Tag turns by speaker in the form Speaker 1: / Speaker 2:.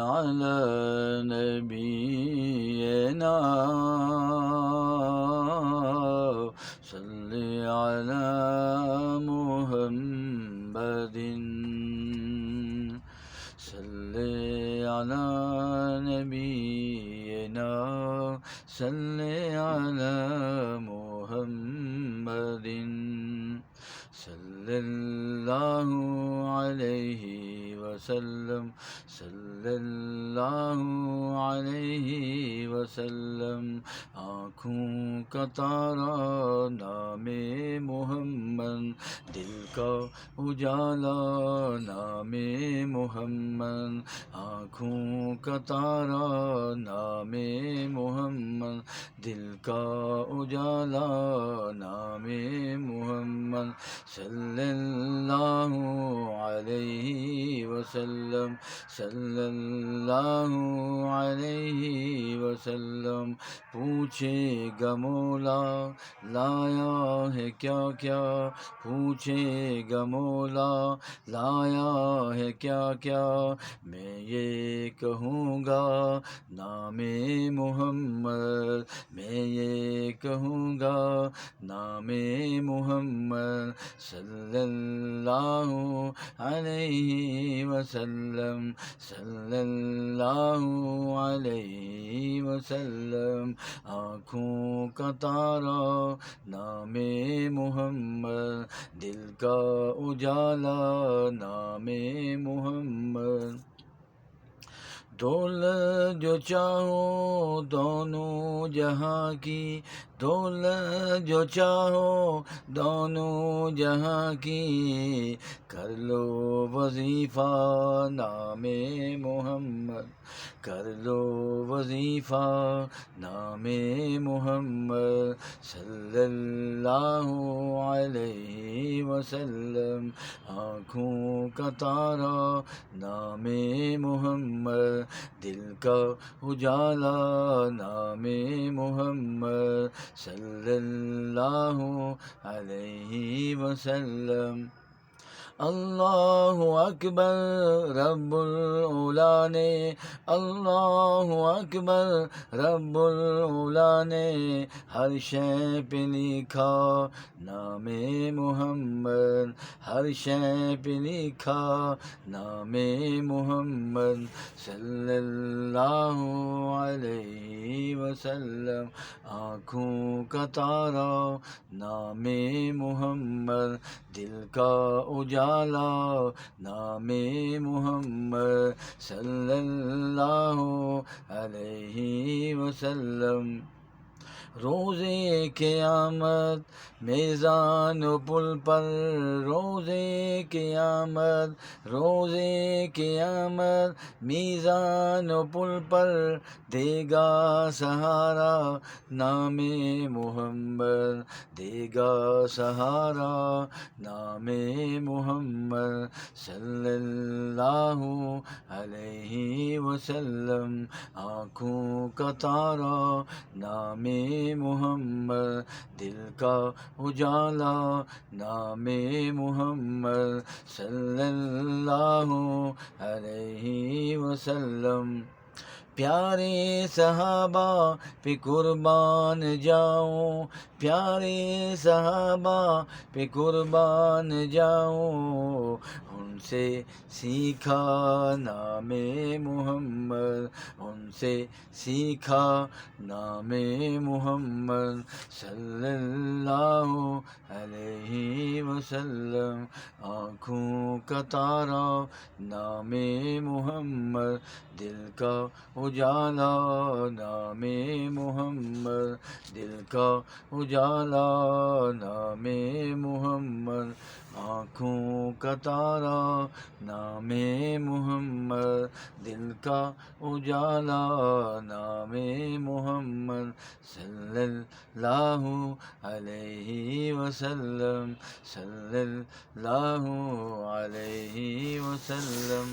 Speaker 1: على نبينا صل على محمد صل على نبينا صل على محمد صلی اللہ علیہ وسلم صلی اللہ علیہ وسلم. آنکھوں کا تارا نام محمد، دل کا اجالا نام محمد. آنکھوں کا تارا نام محمد، دل کا اجالا نام محمد. صلی اللہ علیہ وسلم صلی اللہ علیہ وسلم. پوچھے گا مولا لایا ہے کیا کیا، پوچھے گا مولا لایا ہے کیا کیا. میں یہ کہوں گا نام محمد، میں یہ کہوں گا نام محمد. صلی اللہ علیہ وسلم صلی اللہ علیہ وسلم. آنکھوں کا تارا نام محمد، دل کا اجالا نام محمد. دولت جو چاہو دونوں جہاں کی، دولت جو چاہو دونوں جہاں کی، کر لو وظیفہ نام محمد، کر لو وظیفہ نام محمد. صلی اللہ علیہ وسلم. آنکھوں کا تارا نام محمد، دل کا اجالا نام محمد. صلی اللہ علیہ وسلم. اللہ اکبر رب العلا نے، اللہ اکبر رب العلا نے ہر شے پہ لکھا نام محمد، ہر شے پہ لکھا نام محمد. صلی اللہ علیہ وسلم. آنکھوں کا تارا نام محمد، دل کا اجالا نام محمد. صلی اللہ علیہ وسلم. روزے قیامت میزان و پل پر، روزے قیامت روزے قیامت میزان و پل پر، دے گا سہارا نام محمد، دے گا سہارا نام محمد. صلی اللہ علیہ وسلم. آنکھوں کا تارا نام محمد، دل کا اجالا نام محمد. صلی اللہ علیہ وسلم. پیارے صحابہ پہ قربان جاؤں، پیارے صحابہ پہ قربان جاؤں. ان سے سیکھا نام محمد، ان سے سیکھا نام محمد. صلی اللہ علیہ وسلم. آنکھوں کا تارا نام محمد، دل کا اجالا نام محمد، دل کا اجالا نام محمد. آنکھوں کا تارا نام محمد، دل کا اجالا نام محمد. صلی اللہ علیہ وسلم صلی اللہ علیہ وسلم.